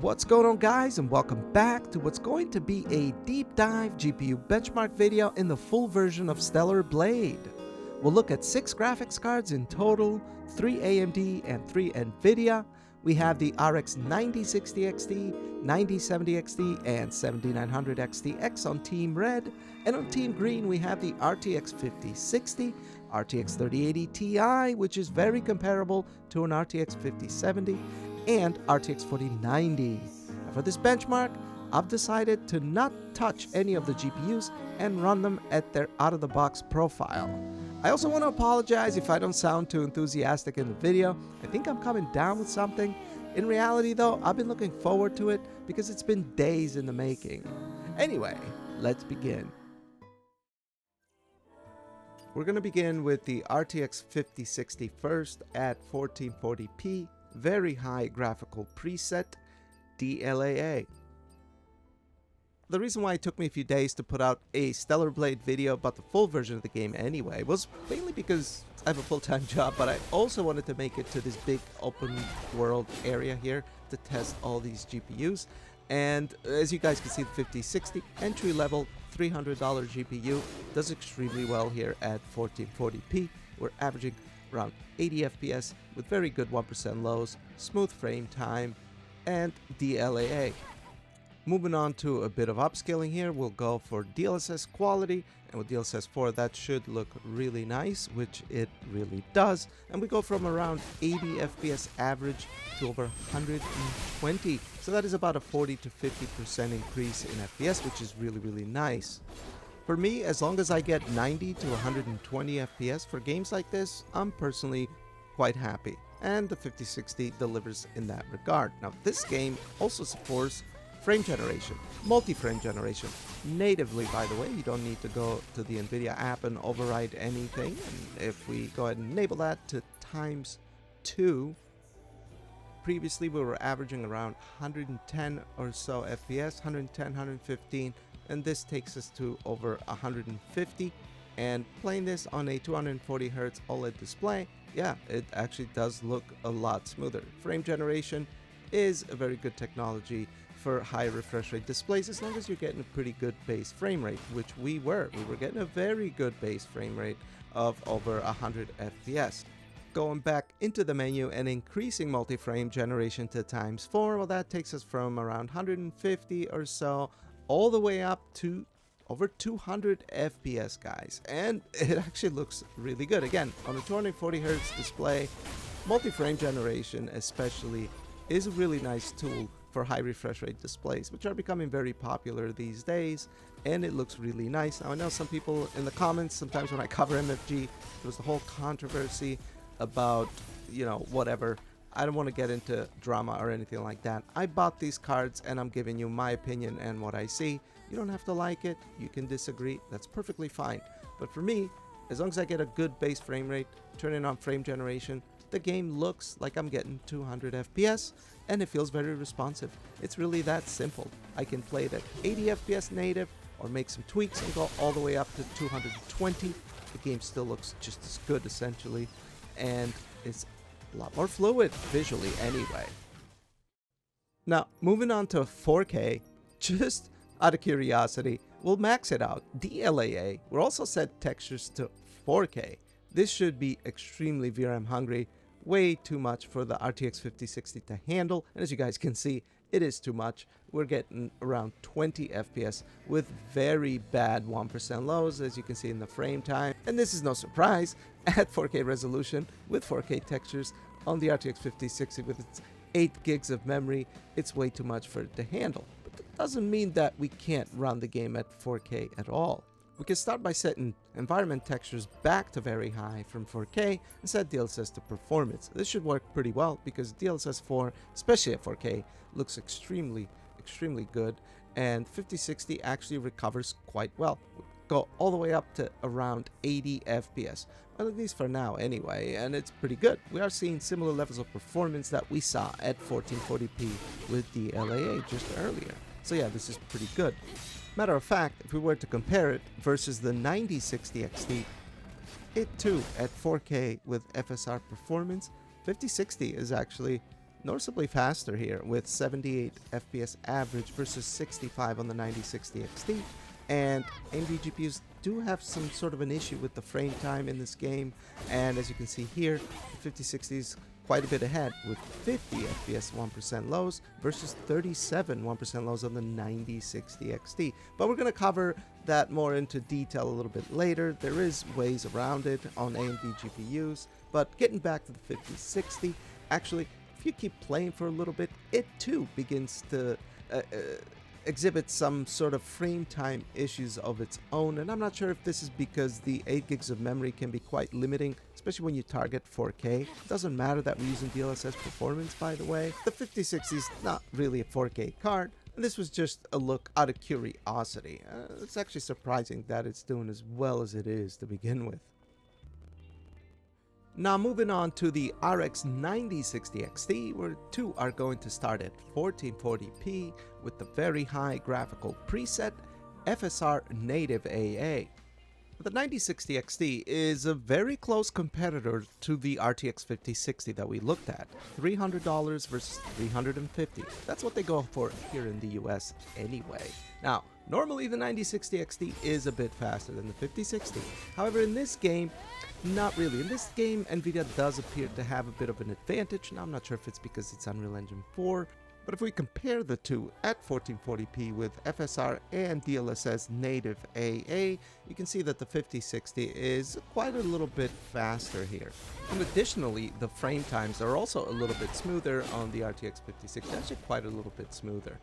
What's going on, guys, and welcome back to what's going to be a deep dive GPU benchmark video in the full version of Stellar Blade. We'll look at 6 graphics cards in total, 3 AMD and 3 Nvidia. We have the RX 9060 XT, 9070 XT, and 7900 XTX on Team Red, and on Team Green we have the RTX 5060, RTX 3080 Ti, which is very comparable to an RTX 5070, and RTX 4090. For this benchmark, I've decided to not touch any of the GPUs and run them at their out-of-the-box profile. I also want to apologize if I don't sound too enthusiastic in the video. I think I'm coming down with something. In reality though, I've been looking forward to it because it's been days in the making. Anyway, let's begin. We're going to begin with the RTX 5060 first at 1440p. Very high graphical preset, DLAA. The reason why it took me a few days to put out a Stellar Blade video about the full version of the game anyway was mainly because I have a full-time job, but I also wanted to make it to this big open world area here to test all these GPUs. And as you guys can see, the 5060 entry-level $300 GPU does extremely well here at 1440p. We're averaging around 80 FPS with very good 1% lows, smooth frame time, and DLAA. Moving on to a bit of upscaling here, we'll go for DLSS quality, and with DLSS 4 that should look really nice, which it really does, and we go from around 80 FPS average to over 120, so that is about a 40 to 50% increase in FPS, which is really nice. For me, as long as I get 90 to 120 FPS for games like this, I'm personally quite happy, and the 5060 delivers in that regard. Now, this game also supports frame generation, multi-frame generation, natively, by the way. You don't need to go to the Nvidia app and override anything, and if we go ahead and enable that to ×2, previously we were averaging around 110 or so FPS, 110, 115, and this takes us to over 150, and playing this on a 240 Hz OLED display, yeah, it actually does look a lot smoother. Frame generation is a very good technology for high refresh rate displays as long as you're getting a pretty good base frame rate, which we were getting a very good base frame rate of over 100 FPS. Going back into the menu and increasing multi-frame generation to ×4, well, that takes us from around 150 or so all the way up to over 200 FPS, guys, and it actually looks really good. Again, on a 240 Hz display, multi-frame generation especially is a really nice tool for high refresh rate displays, which are becoming very popular these days, and it looks really nice. Now, I know some people in the comments, sometimes when I cover MFG, there was the whole controversy about, you know, whatever. I don't want to get into drama or anything like that. I bought these cards and I'm giving you my opinion and what I see. You don't have to like it, you can disagree, that's perfectly fine. But for me, as long as I get a good base frame rate, turning on frame generation, the game looks like I'm getting 200 FPS and it feels very responsive. It's really that simple. I can play it at 80 FPS native or make some tweaks and go all the way up to 220. The game still looks just as good essentially, and it's a lot more fluid visually anyway. Now, moving on to 4K, just out of curiosity, we'll max it out. DLAA, we'll also set textures to 4K. This should be extremely VRAM hungry, way too much for the RTX 5060 to handle, and as you guys can see, it is too much. We're getting around 20 FPS with very bad 1% lows, as you can see in the frame time, and this is no surprise at 4K resolution with 4K textures on the RTX 5060 with its 8 gigs of memory. It's way too much for it to handle, but that doesn't mean that we can't run the game at 4K at all. We can start by setting environment textures back to very high from 4K and set DLSS to performance. This should work pretty well because DLSS 4, especially at 4K, looks extremely good, and 5060 actually recovers quite well. We go all the way up to around 80 FPS, well, at least for now anyway, and it's pretty good. We are seeing similar levels of performance that we saw at 1440p with DLAA just earlier. So yeah, this is pretty good. Matter of fact, if we were to compare it versus the 9060 XT, it too, at 4K with FSR performance, 5060 is actually noticeably faster here with 78 FPS average versus 65 on the 9060 XT. And AMD GPUs do have some sort of an issue with the frame time in this game, and as you can see here, the 5060 is quite a bit ahead with 50 FPS 1% lows versus 37 1% lows on the 9060 XT. But we're going to cover that more into detail a little bit later. There is ways around it on AMD GPUs, but getting back to the 5060, actually, if you keep playing for a little bit, it too begins to exhibit some sort of frame time issues of its own, and I'm not sure if this is because the 8 gigs of memory can be quite limiting, especially when you target 4K. It doesn't matter that we're using DLSS performance, by the way. The 5060 is not really a 4K card, and this was just a look out of curiosity. It's actually surprising that it's doing as well as it is to begin with. Now moving on to the RX 9060 XT, where two are going to start at 1440p with the very high graphical preset FSR native AA. The 9060 XT is a very close competitor to the RTX 5060 that we looked at, $300 versus $350. That's what they go for here in the US anyway. Now, normally the 9060 XT is a bit faster than the 5060. However, in this game, not really. In this game, Nvidia does appear to have a bit of an advantage. Now, I'm not sure if it's because it's Unreal Engine 4, but if we compare the two at 1440p with FSR and DLSS native AA, you can see that the 5060 is quite a little bit faster here. And additionally, the frame times are also a little bit smoother on the RTX 5060, actually quite a little bit smoother.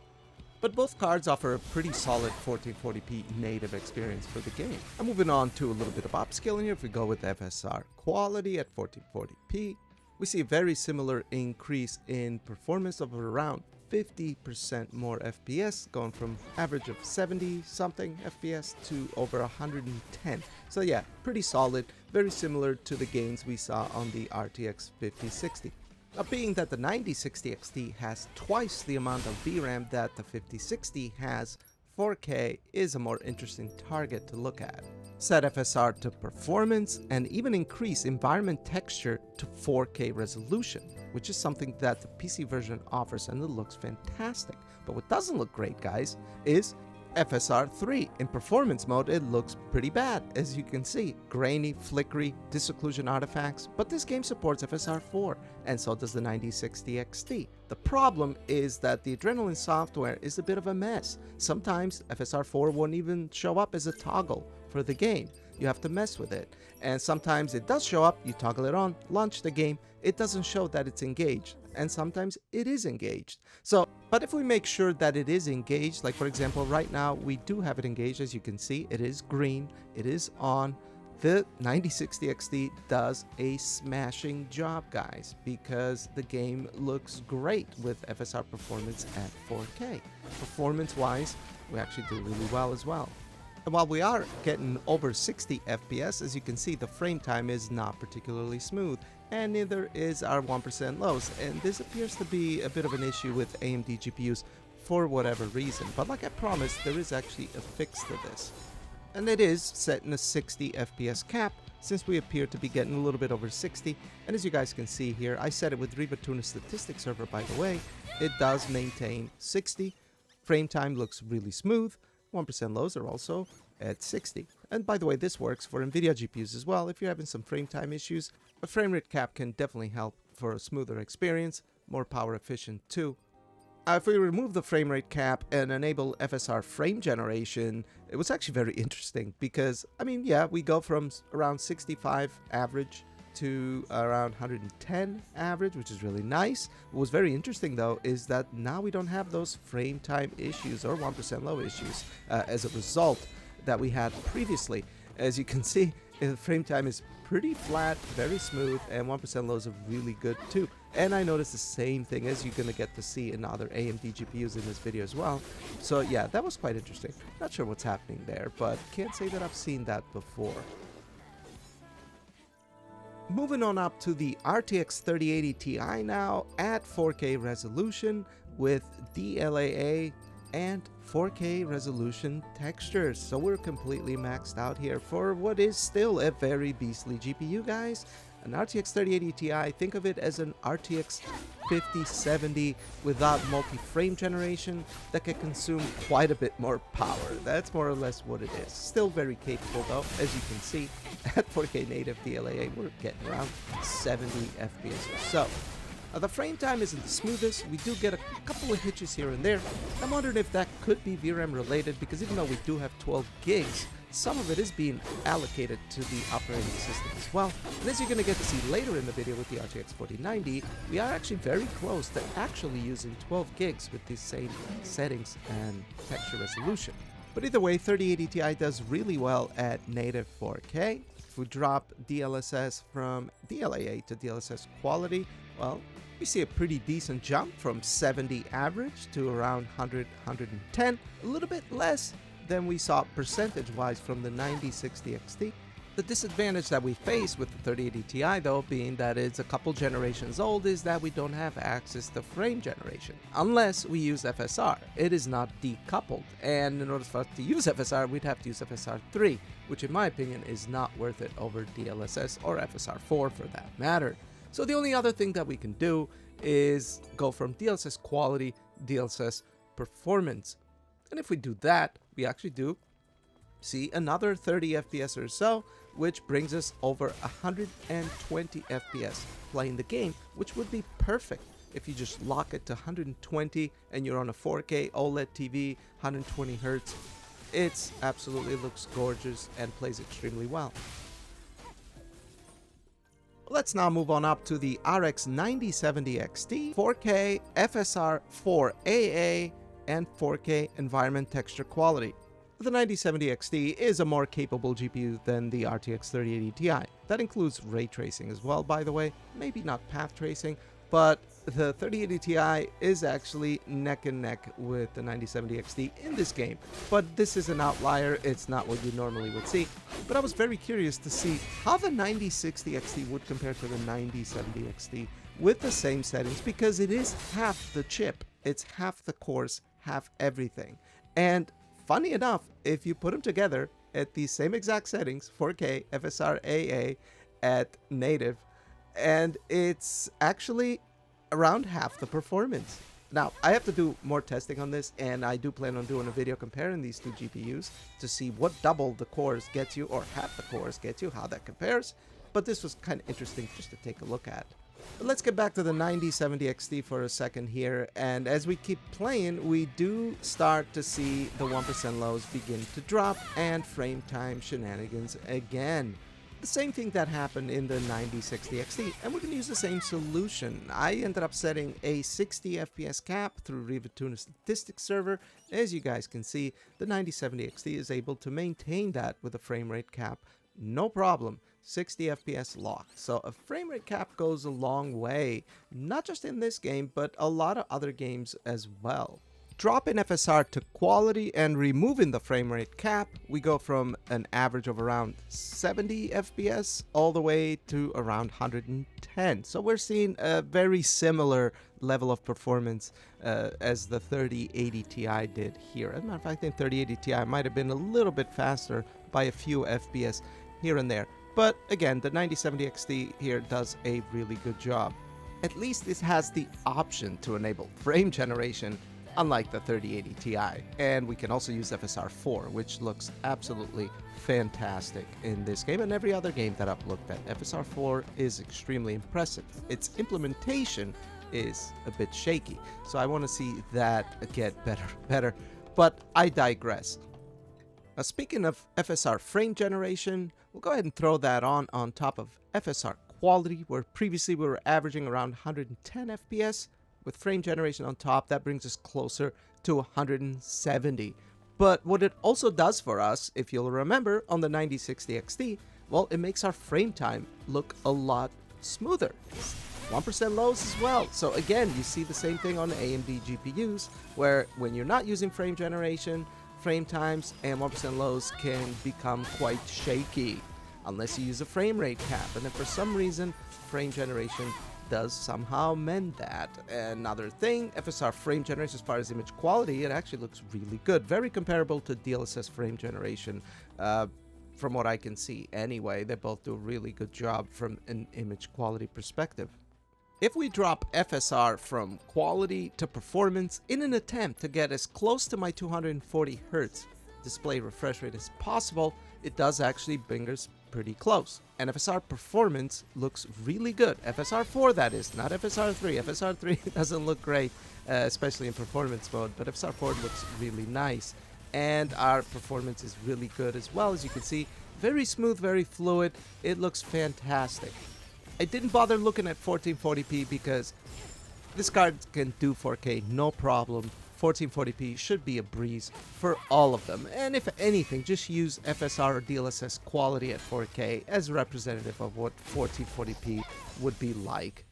But both cards offer a pretty solid 1440p native experience for the game. I'm moving on to a little bit of upscaling here. If we go with FSR quality at 1440p, we see a very similar increase in performance of around 50% more FPS, going from average of 70 something FPS to over 110. So yeah, pretty solid, very similar to the gains we saw on the RTX 5060. Now, being that the 9060 XT has twice the amount of VRAM that the 5060 has, 4K is a more interesting target to look at. Set FSR to performance and even increase environment texture to 4K resolution, which is something that the PC version offers, and it looks fantastic. But what doesn't look great, guys, is FSR 3. In performance mode, it looks pretty bad, as you can see. Grainy, flickery, disocclusion artifacts, but this game supports FSR 4, and so does the 9060 XT. The problem is that the Adrenaline software is a bit of a mess. Sometimes FSR 4 won't even show up as a toggle for the game. You have to mess with it. And sometimes it does show up, you toggle it on, launch the game, it doesn't show that it's engaged. And sometimes it is engaged. But if we make sure that it is engaged, like for example, right now we do have it engaged, as you can see, it is green, it is on. The 9060 XT does a smashing job, guys, because the game looks great with FSR performance at 4K. Performance-wise, we actually do really well as well. And while we are getting over 60 FPS, as you can see, the frame time is not particularly smooth, and neither is our 1% lows, and this appears to be a bit of an issue with AMD GPUs for whatever reason. But like I promised, there is actually a fix to this. And it is set in a 60 FPS cap, since we appear to be getting a little bit over 60. And as you guys can see here, I set it with RivaTuner Statistics Server, by the way. It does maintain 60. Frame time looks really smooth. 1% lows are also at 60. And by the way, this works for Nvidia GPUs as well. If you're having some frame time issues, a frame rate cap can definitely help for a smoother experience, more power efficient too. If we remove the frame rate cap and enable FSR frame generation, it was actually very interesting because, I mean, yeah, we go from around 65 average to around 110 average, which is really nice. What was very interesting though is that now we don't have those frame time issues or 1% low issues as a result that we had previously. As you can see, the frame time is pretty flat, very smooth, and 1% lows are really good too. And I noticed the same thing as you're gonna get to see in other AMD GPUs in this video as well. So yeah, that was quite interesting. Not sure what's happening there, but can't say that I've seen that before. Moving on up to the RTX 3080 Ti now at 4K resolution with DLAA and 4K resolution textures. So we're completely maxed out here for what is still a very beastly GPU, guys. An RTX 3080 Ti, think of it as an RTX 5070 without multi-frame generation that can consume quite a bit more power. That's more or less what it is. Still very capable though, as you can see. At 4K native DLAA, we're getting around 70 FPS or so. The frame time isn't the smoothest. We do get a couple of hitches here and there. I'm wondering if that could be VRAM related, because even though we do have 12 gigs, some of it is being allocated to the operating system as well. And as you're going to get to see later in the video with the RTX 4090, we are actually very close to actually using 12 gigs with these same settings and texture resolution. But either way, 3080 Ti does really well at native 4K. If we drop DLSS from DLAA to DLSS quality, well, we see a pretty decent jump from 70 average to around 100, 110, a little bit less than we saw percentage-wise from the 9060 XT. The disadvantage that we face with the 3080 Ti though, being that it's a couple generations old, is that we don't have access to frame generation unless we use FSR. It is not decoupled, and in order for us to use FSR, we'd have to use FSR 3, which in my opinion is not worth it over DLSS or FSR 4 for that matter. So the only other thing that we can do is go from DLSS quality, DLSS performance. And if we do that, we actually do see another 30 FPS or so, which brings us over 120 FPS playing the game, which would be perfect if you just lock it to 120 and you're on a 4K OLED TV, 120 Hz. It's absolutely looks gorgeous and plays extremely well. Let's now move on up to the RX 9070 XT, 4K FSR 4 AA, and 4K environment texture quality. The 9070 XT is a more capable GPU than the RTX 3080 Ti. That includes ray tracing as well, by the way. Maybe not path tracing, but the 3080 Ti is actually neck and neck with the 9070 XT in this game. But this is an outlier, it's not what you normally would see. But I was very curious to see how the 9060 XT would compare to the 9070 XT with the same settings, because it is half the chip, it's half the cores, half everything. And funny enough, if you put them together at the same exact settings, 4K FSR AA at native, and it's actually around half the performance. Now, I have to do more testing on this, and I do plan on doing a video comparing these two GPUs to see what double the cores gets you, or half the cores get you, how that compares. But this was kind of interesting just to take a look at. But let's get back to the 9070 XT for a second here, and as we keep playing, we do start to see the 1% lows begin to drop and frame time shenanigans again. The same thing that happened in the 9060 XT, and we're going to use the same solution. I ended up setting a 60 FPS cap through Rivatuna Statistics server. As you guys can see, the 9070 XT is able to maintain that with a frame rate cap, no problem. 60 FPS locked. So a frame rate cap goes a long way, not just in this game, but a lot of other games as well. Dropping FSR to quality and removing the frame rate cap, we go from an average of around 70 FPS all the way to around 110. So we're seeing a very similar level of performance as the 3080 Ti did here. As a matter of fact, I think 3080 Ti might have been a little bit faster by a few FPS here and there. But again, the 9070 XT here does a really good job. At least this has the option to enable frame generation, unlike the 3080 Ti. And we can also use FSR 4, which looks absolutely fantastic in this game and every other game that I've looked at. FSR 4 is extremely impressive. Its implementation is a bit shaky, so I want to see that get better. But I digress. Now, speaking of FSR frame generation, we'll go ahead and throw that on top of FSR quality, where previously we were averaging around 110 FPS. With frame generation on top, that brings us closer to 170. But what it also does for us, if you'll remember, on the 9060 XT, well, it makes our frame time look a lot smoother. 1% lows as well. So again, you see the same thing on the AMD GPUs, where when you're not using frame generation, frame times and 1% lows can become quite shaky unless you use a frame rate cap. And then for some reason, frame generation does somehow mend that. Another thing, FSR frame generation, as far as image quality, it actually looks really good. Very comparable to DLSS frame generation. from what I can see anyway. They both do a really good job from an image quality perspective. If we drop FSR from quality to performance in an attempt to get as close to my 240 Hz display refresh rate as possible, it does actually bring us pretty close. And FSR performance looks really good. FSR 4, that is, not FSR 3. FSR 3 doesn't look great, especially in performance mode, but FSR 4 looks really nice. And our performance is really good as well. As you can see, very smooth, very fluid. It looks fantastic. I didn't bother looking at 1440p because this card can do 4K no problem. 1440p should be a breeze for all of them, and if anything, just use FSR or DLSS quality at 4K as representative of what 1440p would be like.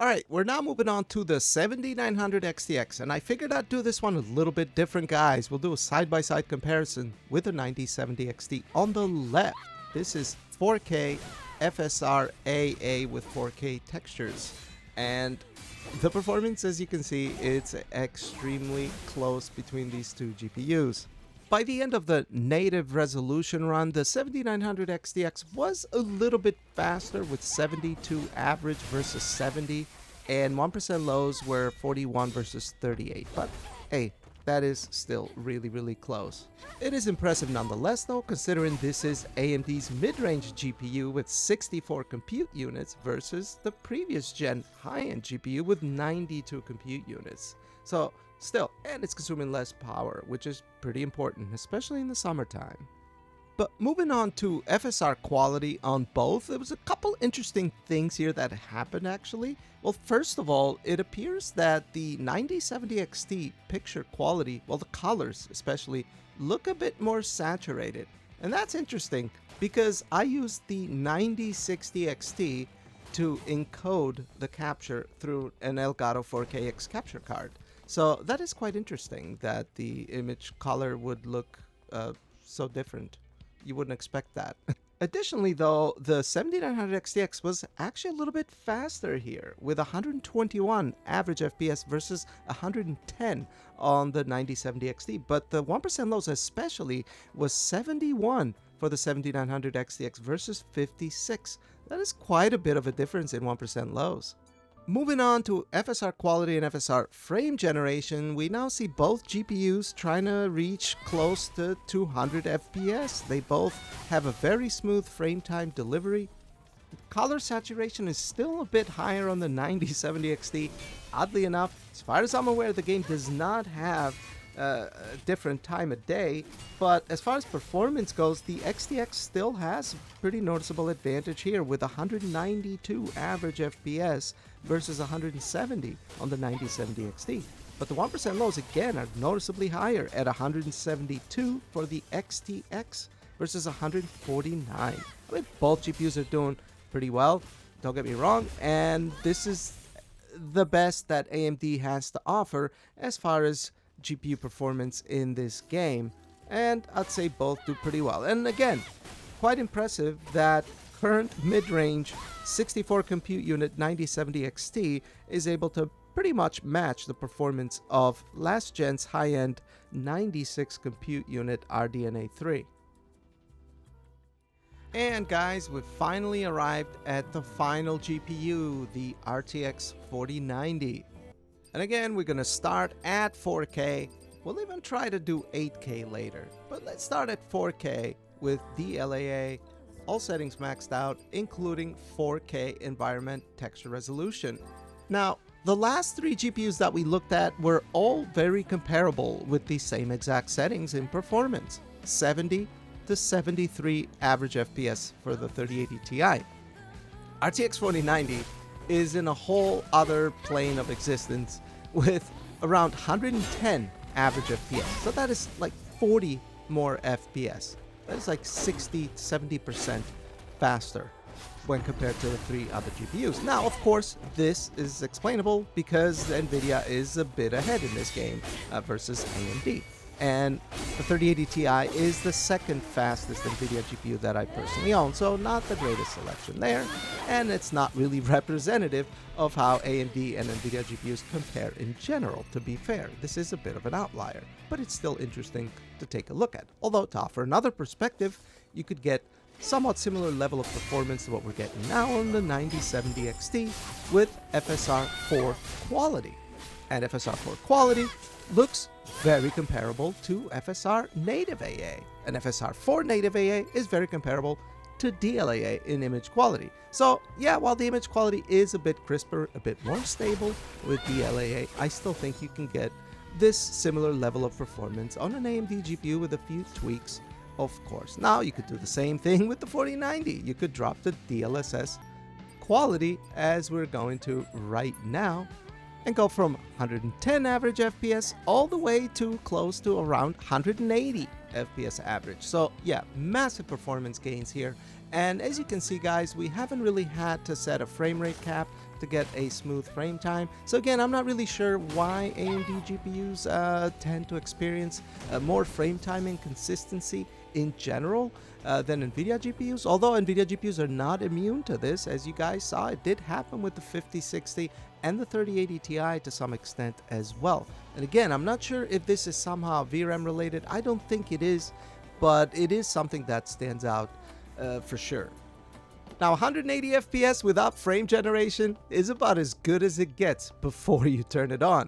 Alright, we're now moving on to the 7900 XTX, and I figured I'd do this one a little bit different, guys. We'll do a side-by-side comparison with the 9070 XT. On the left, this is 4K FSR AA with 4K textures, and the performance, as you can see, it's extremely close between these two GPUs. By the end of the native resolution run, the 7900 XTX was a little bit faster with 72 average versus 70, and 1% lows were 41 versus 38, but hey, that is still really close. It is impressive nonetheless though, considering this is AMD's mid-range GPU with 64 compute units versus the previous gen high-end GPU with 92 compute units. So still, and it's consuming less power, which is pretty important, especially in the summertime. But moving on to FSR quality on both, there was a couple interesting things here that happened actually. Well, first of all, it appears that the 9070 XT picture quality, well, the colors especially, look a bit more saturated. And that's interesting because I used the 9060 XT to encode the capture through an Elgato 4KX capture card. So that is quite interesting that the image color would look so different. You wouldn't expect that. Additionally though, the 7900 XTX was actually a little bit faster here with 121 average FPS versus 110 on the 9070 XT, but the 1% lows especially was 71 for the 7900 XTX versus 56. That is quite a bit of a difference in 1% lows. Moving on to FSR quality and FSR frame generation, we now see both GPUs trying to reach close to 200 FPS. They both have a very smooth frame time delivery. Color saturation is still a bit higher on the 9070 XT. Oddly enough, as far as I'm aware, the game does not have a different time of day, but as far as performance goes, the XTX still has a pretty noticeable advantage here with 192 average FPS versus 170 on the 9070 XT. But the 1% lows again are noticeably higher at 172 for the XTX versus 149. I mean, both GPUs are doing pretty well, don't get me wrong, and this is the best that AMD has to offer as far as GPU performance in this game, and I'd say both do pretty well. And again, quite impressive that current mid-range 64 compute unit 9070 XT is able to pretty much match the performance of last gen's high-end 96 compute unit RDNA 3. And guys, we've finally arrived at the final GPU, the RTX 4090. And again, we're gonna start at 4K. We'll even try to do 8K later, but let's start at 4K with DLAA, all settings maxed out, including 4K environment texture resolution. Now, the last three GPUs that we looked at were all very comparable with the same exact settings in performance, 70 to 73 average FPS for the 3080 Ti. RTX 4090 is in a whole other plane of existence with around 110 average FPS. So that is like 40 more FPS. That is like 60-70% faster when compared to the three other GPUs. Now, of course, this is explainable because Nvidia is a bit ahead in this game versus AMD. And the 3080 Ti is the second fastest NVIDIA GPU that I personally own, so not the greatest selection there, and it's not really representative of how AMD and NVIDIA GPUs compare in general, to be fair. This is a bit of an outlier, but it's still interesting to take a look at. Although, to offer another perspective, you could get somewhat similar level of performance to what we're getting now on the 9070 XT with FSR 4 quality. And FSR 4 quality looks very comparable to FSR native AA. And FSR 4 native AA is very comparable to DLAA in image quality. So yeah, while the image quality is a bit crisper, a bit more stable with DLAA, I still think you can get this similar level of performance on an AMD GPU with a few tweaks, of course. Now you could do the same thing with the 4090. You could drop the DLSS quality as we're going to right now, and go from 110 average FPS all the way to close to around 180 FPS average. So yeah, massive performance gains here. And as you can see, guys, we haven't really had to set a frame rate cap to get a smooth frame time. So again, I'm not really sure why AMD GPUs tend to experience more frame time inconsistency in general than NVIDIA GPUs, although NVIDIA GPUs are not immune to this. As you guys saw, it did happen with the 5060 and the 3080 Ti to some extent as well. And again, I'm not sure if this is somehow VRAM related. I don't think it is, but it is something that stands out for sure. Now, 180 FPS without frame generation is about as good as it gets before you turn it on.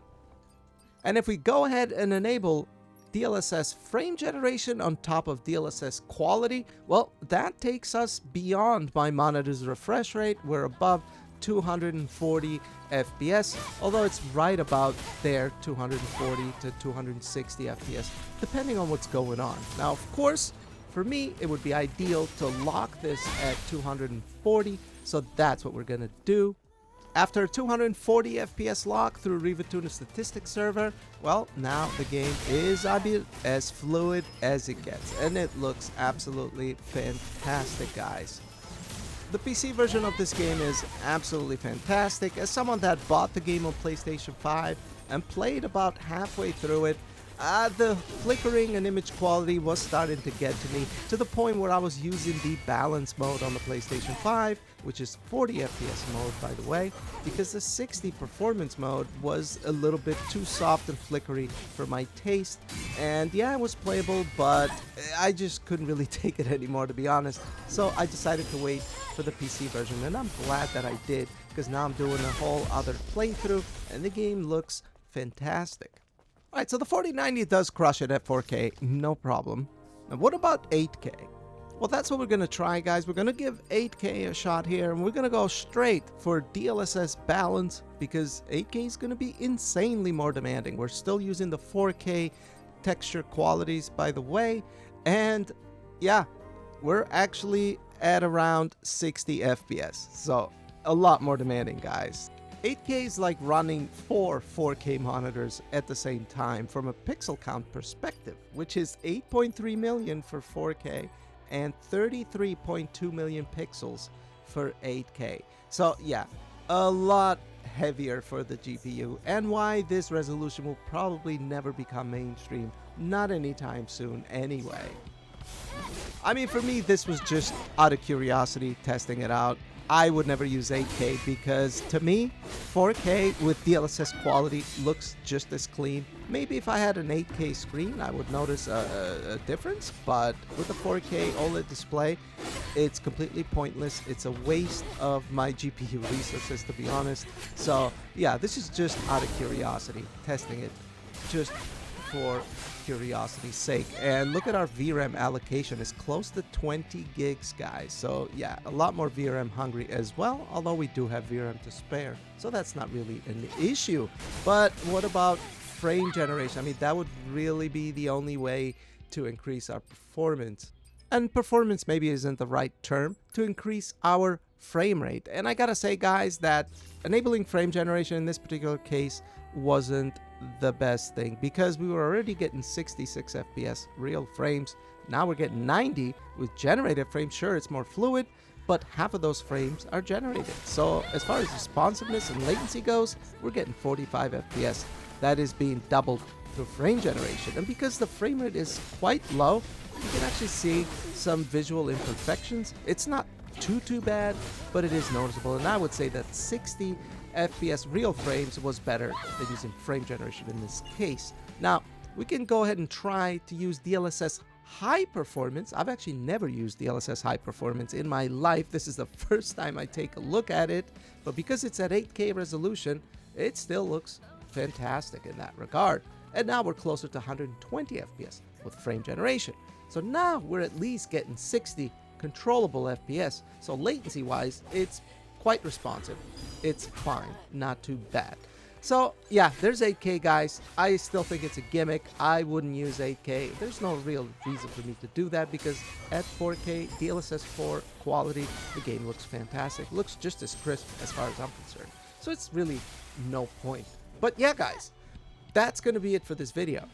And if we go ahead and enable DLSS frame generation on top of DLSS quality, well, that takes us beyond my monitor's refresh rate. We're above 240 FPS, although it's right about there, 240 to 260 FPS, depending on what's going on. Now, of course, for me, it would be ideal to lock this at 240, so that's what we're gonna do. After 240 FPS lock through Rivatuna statistics server, well, now the game is as fluid as it gets, and it looks absolutely fantastic, guys. The PC version of this game is absolutely fantastic. As someone that bought the game on PlayStation 5 and played about halfway through it, the flickering and image quality was starting to get to me, to the point where I was using the balance mode on the PlayStation 5, which is 40 FPS mode, by the way, because the 60 performance mode was a little bit too soft and flickery for my taste. And yeah, it was playable, but I just couldn't really take it anymore, to be honest. So I decided to wait for the PC version, and I'm glad that I did, because now I'm doing a whole other playthrough, and the game looks fantastic. Alright, so the 4090 does crush it at 4K, no problem. Now what about 8K? Well, that's what we're going to try, guys. We're going to give 8K a shot here, and we're going to go straight for DLSS balance, because 8K is going to be insanely more demanding. We're still using the 4K texture qualities, by the way, and yeah, we're actually at around 60 FPS, so a lot more demanding, guys. 8K is like running 4 4K monitors at the same time from a pixel count perspective, which is 8.3 million for 4K and 33.2 million pixels for 8K. So yeah, a lot heavier for the GPU, and why this resolution will probably never become mainstream, not anytime soon anyway. I mean, for me, this was just out of curiosity, testing it out. I would never use 8K because, to me, 4K with DLSS quality looks just as clean. Maybe if I had an 8K screen, I would notice a difference, but with a 4K OLED display, it's completely pointless. It's a waste of my GPU resources, to be honest. So yeah, this is just out of curiosity, testing it just for curiosity's sake. And look at our VRAM allocation, is close to 20 gigs, guys. So yeah, a lot more VRAM hungry as well, although we do have VRAM to spare, so that's not really an issue. But what about frame generation? I mean, that would really be the only way to increase our performance. And performance maybe isn't the right term, to increase our frame rate. And I gotta say, guys, that enabling frame generation in this particular case wasn't the best thing, because we were already getting 66 FPS real frames. Now we're getting 90 with generated frames. Sure, it's more fluid, but half of those frames are generated. So as far as responsiveness and latency goes, we're getting 45 FPS. That is being doubled through frame generation. And because the frame rate is quite low, you can actually see some visual imperfections. It's not too bad, but it is noticeable. And I would say that 60 FPS real frames was better than using frame generation in this case. Now, we can go ahead and try to use DLSS high performance. I've actually never used DLSS high performance in my life. This is the first time I take a look at it, but because it's at 8K resolution, it still looks fantastic in that regard. And now we're closer to 120 FPS with frame generation. So now we're at least getting 60 controllable FPS. So latency wise, it's quite responsive. It's fine, not too bad. So yeah, there's 8K, guys. I still think it's a gimmick. I wouldn't use 8K. There's no real reason for me to do that because at 4K, DLSS 4 quality, the game looks fantastic. Looks just as crisp as far as I'm concerned. So it's really no point. But yeah, guys, that's going to be it for this video.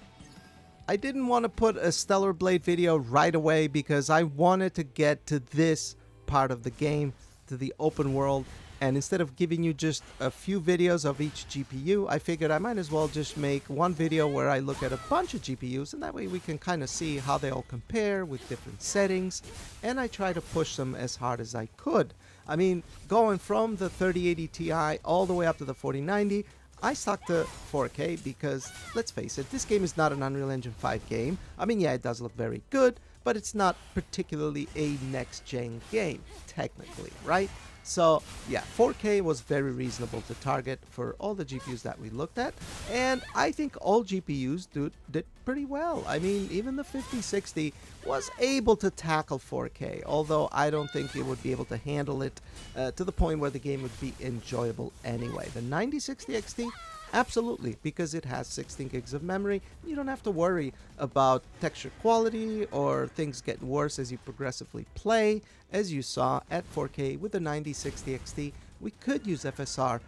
I didn't want to put a Stellar Blade video right away because I wanted to get to this part of the game, to the open world. And instead of giving you just a few videos of each GPU, I figured I might as well just make one video where I look at a bunch of GPUs, and that way we can kind of see how they all compare with different settings, and I try to push them as hard as I could. I mean, going from the 3080 Ti all the way up to the 4090, I stuck to 4K because, let's face it, this game is not an Unreal Engine 5 game. I mean, yeah, it does look very good, but it's not particularly a next-gen game, technically, right? So yeah, 4K was very reasonable to target for all the GPUs that we looked at, and I think all GPUs did pretty well. I mean, even the 5060 was able to tackle 4K, although I don't think it would be able to handle it to the point where the game would be enjoyable anyway. The 9060 XT, absolutely, because it has 16 gigs of memory. You don't have to worry about texture quality or things getting worse as you progressively play. As you saw at 4K with the 9060 XT, we could use FSR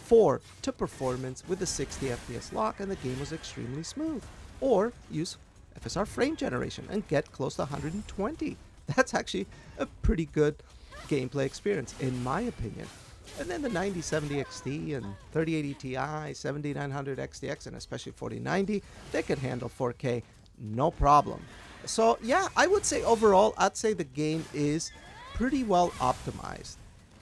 4 to performance with a 60 FPS lock, and the game was extremely smooth. Or use FSR frame generation and get close to 120. That's actually a pretty good gameplay experience, in my opinion. And then the 9070 XT and 3080 Ti, 7900 XTX, and especially 4090, they can handle 4K no problem. So yeah, I would say overall, I'd say the game is pretty well optimized,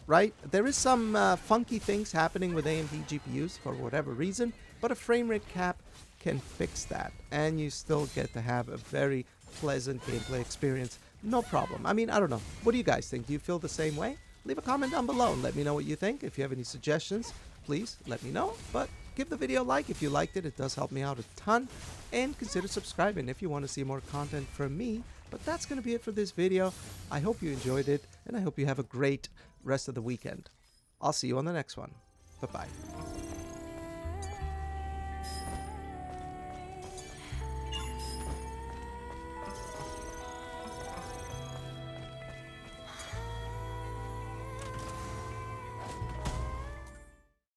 right? There is some funky things happening with AMD GPUs for whatever reason, but a frame rate cap can fix that, and you still get to have a very pleasant gameplay experience, no problem. I mean, I don't know. What do you guys think? Do you feel the same way? Leave a comment down below and let me know what you think. If you have any suggestions, please let me know. But give the video a like if you liked it. It does help me out a ton. And consider subscribing if you want to see more content from me. But that's going to be it for this video. I hope you enjoyed it, and I hope you have a great rest of the weekend. I'll see you on the next one. Bye-bye.